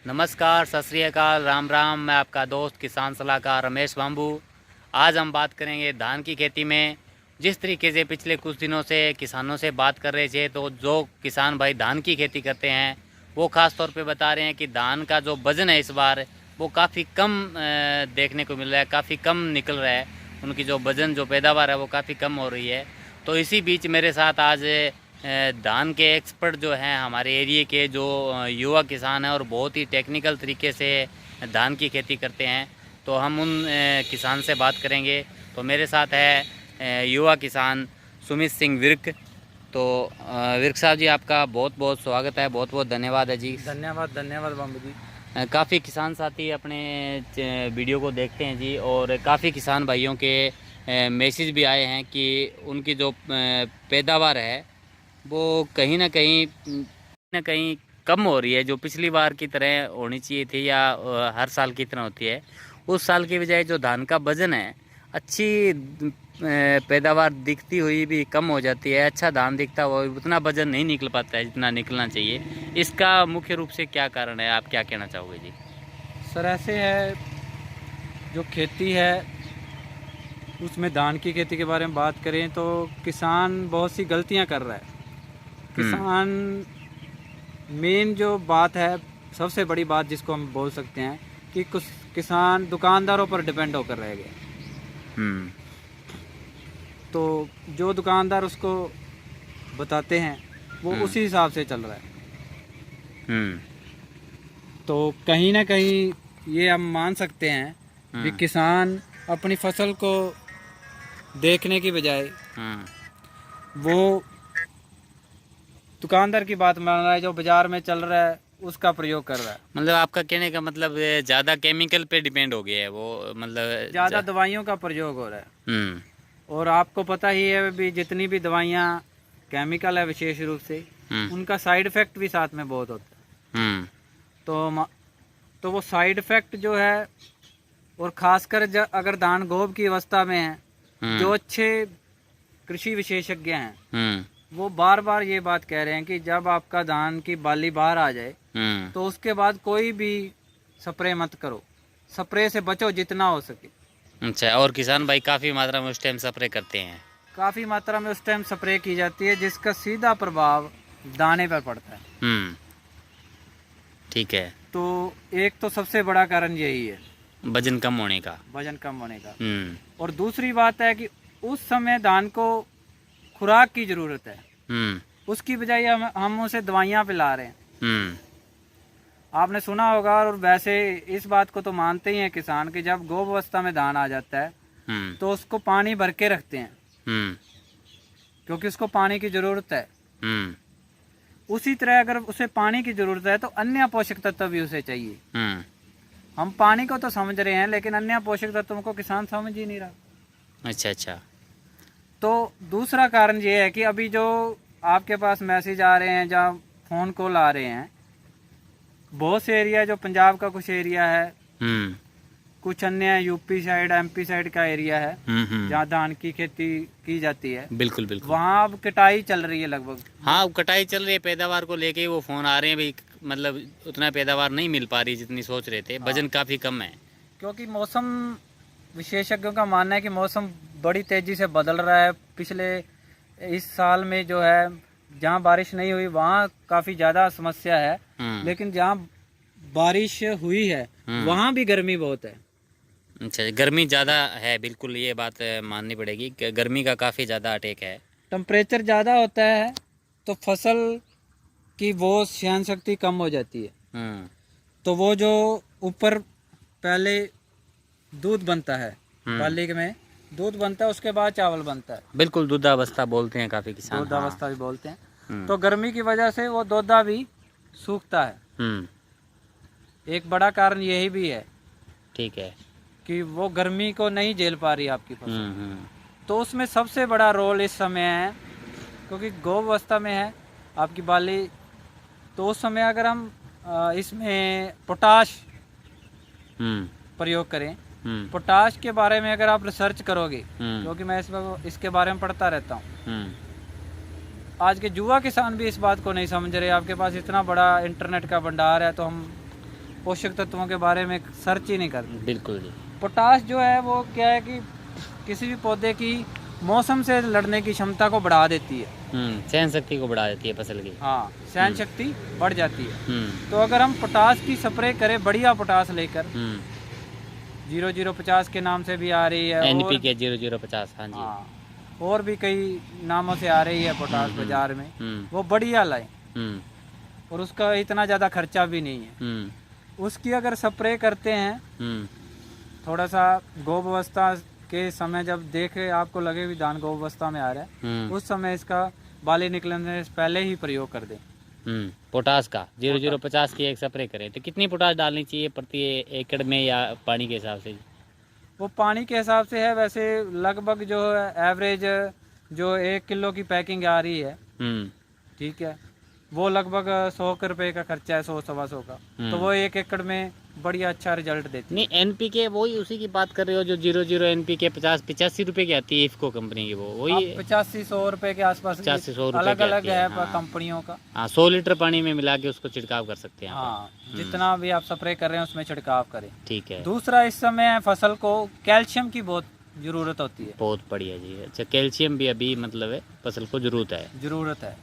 नमस्कार, सत श्री अकाल, राम राम। मैं आपका दोस्त किसान सलाहकार रमेश बांबू। आज हम बात करेंगे धान की खेती में। जिस तरीके से पिछले कुछ दिनों से किसानों से बात कर रहे थे, तो जो किसान भाई धान की खेती करते हैं वो ख़ास तौर पे बता रहे हैं कि धान का जो वज़न है इस बार वो काफ़ी कम देखने को मिल रहा है, काफ़ी कम निकल रहा है। उनकी जो वज़न जो पैदावार है वो काफ़ी कम हो रही है। तो इसी बीच मेरे साथ आज धान के एक्सपर्ट जो हैं हमारे एरिए के, जो युवा किसान हैं और बहुत ही टेक्निकल तरीके से धान की खेती करते हैं, तो हम उन किसान से बात करेंगे। तो मेरे साथ है युवा किसान सुमित सिंह विर्क। तो विर्क साहब जी, आपका बहुत बहुत स्वागत है, बहुत बहुत धन्यवाद है जी। धन्यवाद धन्यवाद बाबू जी। काफ़ी किसान साथी अपने वीडियो को देखते हैं जी, और काफ़ी किसान भाइयों के मैसेज भी आए हैं कि उनकी जो पैदावार है वो कहीं ना कहीं कम हो रही है, जो पिछली बार की तरह होनी चाहिए थी या हर साल की तरह होती है। उस साल की बजाय जो धान का वज़न है, अच्छी पैदावार दिखती हुई भी कम हो जाती है। अच्छा धान दिखता हुआ उतना वज़न नहीं निकल पाता है जितना निकलना चाहिए। इसका मुख्य रूप से क्या कारण है, आप क्या कहना चाहोगे जी? सर, ऐसे है, जो खेती है उसमें धान की खेती के बारे में बात करें तो किसान बहुत सी गलतियां कर रहा है। किसान मेन जो बात है, सबसे बड़ी बात जिसको हम बोल सकते हैं कि कुछ किसान दुकानदारों पर डिपेंड होकर रह गए। तो जो दुकानदार उसको बताते हैं वो उसी हिसाब से चल रहा है। तो कहीं ना कहीं ये हम मान सकते हैं कि किसान अपनी फसल को देखने की बजाय वो दुकानदार की बात मान रहा है, जो बाजार में चल रहा है उसका प्रयोग कर रहा है। मतलब आपका कहने का मतलब ज़्यादा केमिकल पे डिपेंड हो गया है वो, मतलब ज़्यादा दवाइयों का प्रयोग हो रहा है। और आपको पता ही है भी, जितनी भी दवाइयाँ केमिकल है विशेष रूप से, उनका साइड इफेक्ट भी साथ में बहुत होता है। तो वो साइड इफेक्ट जो है, और खासकर अगर धान गोब की अवस्था में है, जो अच्छे कृषि विशेषज्ञ हैं वो बार बार ये बात कह रहे हैं कि जब आपका धान की बाली बाहर आ जाए तो उसके बाद कोई भी स्प्रे मत करो, स्प्रे से बचो जितना हो सके। अच्छा, और किसान भाई काफ़ी मात्रा में उस टाइम स्प्रे करते हैं? काफ़ी मात्रा में उस टाइम स्प्रे की जाती है, जिसका सीधा प्रभाव दाने पर पड़ता है। ठीक है। तो एक तो सबसे बड़ा कारण यही है, वजन कम होने का। वजन कम होने का। और दूसरी बात है कि उस समय धान को खुराक की जरूरत है, उसकी बजाय हम उसे दवाइयाँ पिला रहे हैं। आपने सुना होगा, और वैसे इस बात को तो मानते ही हैं किसान कि जब गोब अवस्था में धान आ जाता है तो उसको पानी भर के रखते हैं, क्योंकि उसको पानी की जरूरत है। उसी तरह अगर उसे पानी की जरूरत है तो अन्य पोषक तत्व भी उसे चाहिए। हम पानी को तो समझ रहे हैं, लेकिन अन्य पोषक तत्वों को किसान समझ ही नहीं रहा। अच्छा। तो दूसरा कारण ये है कि अभी जो आपके पास मैसेज आ रहे हैं, जहाँ फोन कॉल आ रहे हैं, बहुत से एरिया, जो पंजाब का कुछ एरिया है, कुछ अन्य यूपी साइड, एमपी साइड का एरिया है जहाँ धान की खेती की जाती है। बिल्कुल। वहाँ अब कटाई चल रही है लगभग। हाँ, कटाई चल रही है। पैदावार को लेके वो फोन आ रहे हैं भाई, मतलब उतना पैदावार नहीं मिल पा रही जितनी सोच रहे थे। वजन काफी कम है, क्योंकि मौसम विशेषज्ञों का मानना है कि मौसम बड़ी तेजी से बदल रहा है। पिछले इस साल में जो है, जहाँ बारिश नहीं हुई वहाँ काफी ज्यादा समस्या है, लेकिन जहाँ बारिश हुई है वहाँ भी गर्मी बहुत है। अच्छा, गर्मी ज़्यादा है, बिल्कुल ये बात माननी पड़ेगी कि गर्मी का काफ़ी ज़्यादा अटैक है। टेम्परेचर ज़्यादा होता है तो फसल की वो सहन शक्ति कम हो जाती है। तो वो जो ऊपर पहले दूध बनता है, बाली में दूध बनता है, उसके बाद चावल बनता है। बिल्कुल, दूधावस्था बोलते हैं काफ़ी किसान। दूधावस्था भी बोलते हैं। तो गर्मी की वजह से वो दूधा भी सूखता है। एक बड़ा कारण यही भी है, ठीक है, कि वो गर्मी को नहीं झेल पा रही आपकी फसल। तो उसमें सबसे बड़ा रोल इस समय है, क्योंकि गोब अवस्था में है आपकी बाली, तो उस समय अगर हम इसमें पोटाश प्रयोग करें, पोटाश के बारे में अगर आप रिसर्च करोगे, क्योंकि मैं इसके बारे में पढ़ता रहता हूँ, आज के युवा किसान भी इस बात को नहीं समझ रहे। आपके पास इतना बड़ा इंटरनेट का भंडार है, तो हम पोषक तत्वों के बारे में सर्च ही नहीं करते। बिल्कुल जी। पोटाश जो है वो क्या है कि किसी भी पौधे की मौसम से लड़ने की क्षमता को बढ़ा देती है। सहन शक्ति को बढ़ा देती है फसल की। हाँ, सहन शक्ति बढ़ जाती है। हम्म। तो अगर हम पोटाश की स्प्रे करें बढ़िया पोटाश लेकर, 0050 के नाम से भी आ रही है, NPK 0050, हाँ जी। हाँ, और भी कई नामों से आ रही है पोटाश बाजार में, वो बढ़िया लाए और उसका इतना ज़्यादा खर्चा भी नहीं है। उसकी अगर स्प्रे करते हैं, थोड़ा सा गोब अवस्था के समय जब देखे आपको लगे भी धान गोब अवस्था में आ रहा है, उस समय इसका बाली निकलने से पहले ही प्रयोग कर दें। पोटाश का 0050 की एक स्प्रे करें तो कितनी पोटाश डालनी चाहिए प्रति एकड़ में या पानी के हिसाब से? वो पानी के हिसाब से है, वैसे लगभग जो है एवरेज जो 1 किलो की पैकिंग आ रही है, ठीक है, वो लगभग 100 रुपए का खर्चा है, 100-125 का, तो वो 1 एकड़ में बढ़िया अच्छा रिजल्ट देती है। नहीं, NPK वही उसी की बात कर रहे हो जो 00 NPK 50-85 रुपए की आती है इफको कंपनी की, वो वही 85-100 रुपए के आसपास, 85-100 रुपए अलग अलग है हाँ। कंपनियों का। हाँ, 100 लीटर पानी में मिला के उसको छिड़काव कर सकते हैं। हाँ, जितना भी आप स्प्रे कर रहे हैं उसमें छिड़काव करें। ठीक है। दूसरा, इस समय फसल को कैल्शियम की बहुत जरूरत होती है। बहुत बढ़िया जी। अच्छा, कैल्शियम भी अभी मतलब है फसल को जरूरत है।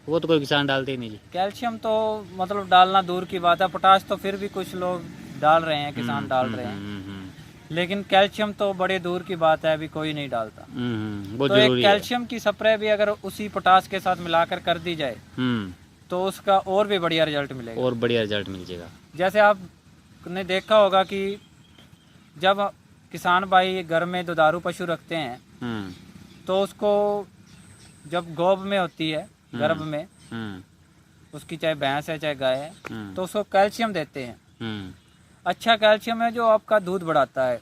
वो तो कोई किसान डालते ही नहीं जी। कैल्शियम तो मतलब डालना दूर की बात है, पोटाश तो फिर भी कुछ लोग डाल रहे हैं, किसान डाल रहे हैं, लेकिन कैल्शियम तो बड़े दूर की बात है, अभी कोई नहीं डालता। वो तो एक कैल्शियम की स्प्रे भी अगर उसी पोटाश के साथ मिलाकर कर दी जाए तो उसका और भी बढ़िया रिजल्ट मिलेगा। और बढ़िया रिजल्ट मिल जाएगा। जैसे आपने देखा होगा कि जब किसान भाई घर में दुधारू पशु रखते हैं तो उसको जब गोब में होती है, गर्भ में, उसकी चाहे भैंस है चाहे गाय है, तो उसको कैल्शियम देते हैं। अच्छा कैल्शियम है जो आपका दूध बढ़ाता है।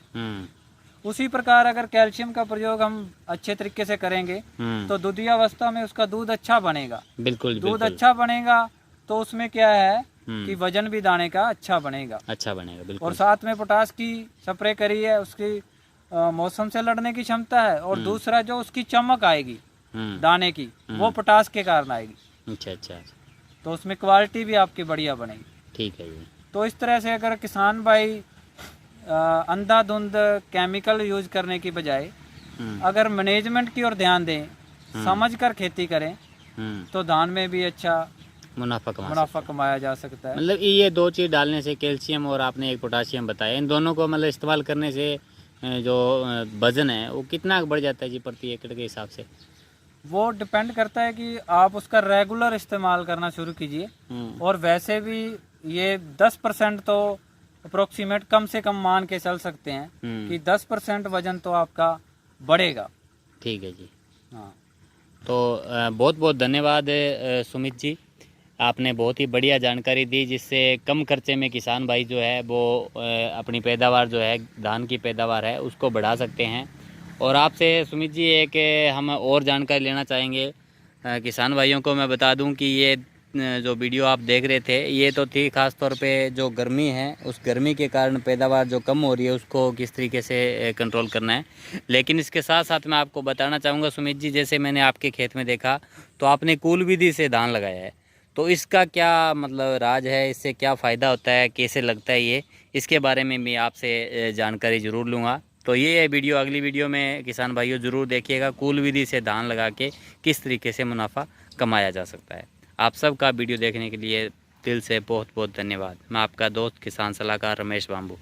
उसी प्रकार अगर कैल्शियम का प्रयोग हम अच्छे तरीके से करेंगे तो दुधिया अवस्था में उसका दूध अच्छा बनेगा। बिल्कुल, दूध अच्छा बनेगा तो उसमें क्या है कि वजन भी दाने का अच्छा बनेगा। बिल्कुल। और साथ में पोटाश की स्प्रे करी है, उसकी मौसम से लड़ने की क्षमता है, और दूसरा जो उसकी चमक आएगी दाने की, वो पोटाश के कारण आएगी। अच्छा। तो उसमें क्वालिटी भी आपकी बढ़िया बनेगी। ठीक है जी। तो इस तरह से अगर किसान भाई अंधाधुंध केमिकल यूज करने की बजाय अगर मैनेजमेंट की ओर ध्यान दें, समझ कर खेती करें, तो धान में भी अच्छा मुनाफा कमाया जा सकता है। मतलब ये 2 चीज़ डालने से, कैल्शियम और आपने एक पोटाशियम बताया, इन दोनों को मतलब इस्तेमाल करने से जो वजन है वो कितना बढ़ जाता है जी प्रति एकड़ के हिसाब से? वो डिपेंड करता है कि आप उसका रेगुलर इस्तेमाल करना शुरू कीजिए, और वैसे भी ये 10% तो अप्रोक्सीमेट कम से कम मान के चल सकते हैं कि 10% वजन तो आपका बढ़ेगा। ठीक है जी। हाँ, तो बहुत बहुत धन्यवाद सुमित जी, आपने बहुत ही बढ़िया जानकारी दी, जिससे कम खर्चे में किसान भाई जो है वो अपनी पैदावार जो है, धान की पैदावार है, उसको बढ़ा सकते हैं। और आपसे सुमित जी एक हम और जानकारी लेना चाहेंगे। किसान भाइयों को मैं बता दूं कि ये जो वीडियो आप देख रहे थे ये तो थी ख़ास तौर पे जो गर्मी है, उस गर्मी के कारण पैदावार जो कम हो रही है उसको किस तरीके से कंट्रोल करना है। लेकिन इसके साथ साथ मैं आपको बताना चाहूँगा सुमित जी, जैसे मैंने आपके खेत में देखा तो आपने कूल विधि से धान लगाया है, तो इसका क्या मतलब राज है, इससे क्या फ़ायदा होता है, कैसे लगता है ये, इसके बारे में मैं आपसे जानकारी ज़रूर लूँगा। तो ये वीडियो अगली वीडियो में किसान भाइयों ज़रूर देखिएगा, कूल विधि से धान लगा के किस तरीके से मुनाफा कमाया जा सकता है। आप सबका वीडियो देखने के लिए दिल से बहुत बहुत धन्यवाद। मैं आपका दोस्त किसान सलाहकार रमेश बांबू।